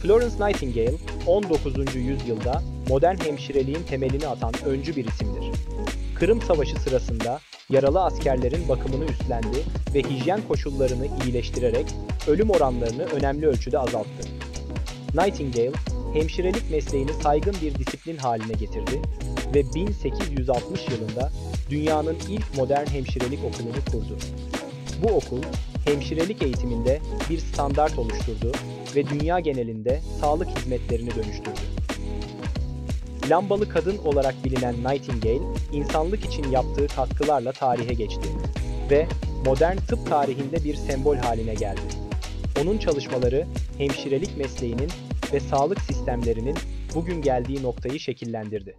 Florence Nightingale, 19. yüzyılda modern hemşireliğin temelini atan öncü bir isimdir. Kırım Savaşı sırasında yaralı askerlerin bakımını üstlendi ve hijyen koşullarını iyileştirerek ölüm oranlarını önemli ölçüde azalttı. Nightingale, hemşirelik mesleğini saygın bir disiplin haline getirdi ve 1860 yılında dünyanın ilk modern hemşirelik okulunu kurdu. Bu okul, hemşirelik eğitiminde bir standart oluşturdu ve dünya genelinde sağlık hizmetlerini dönüştürdü. Lambalı kadın olarak bilinen Nightingale, insanlık için yaptığı katkılarla tarihe geçti ve modern tıp tarihinde bir sembol haline geldi. Onun çalışmaları, hemşirelik mesleğinin ve sağlık sistemlerinin bugün geldiği noktayı şekillendirdi.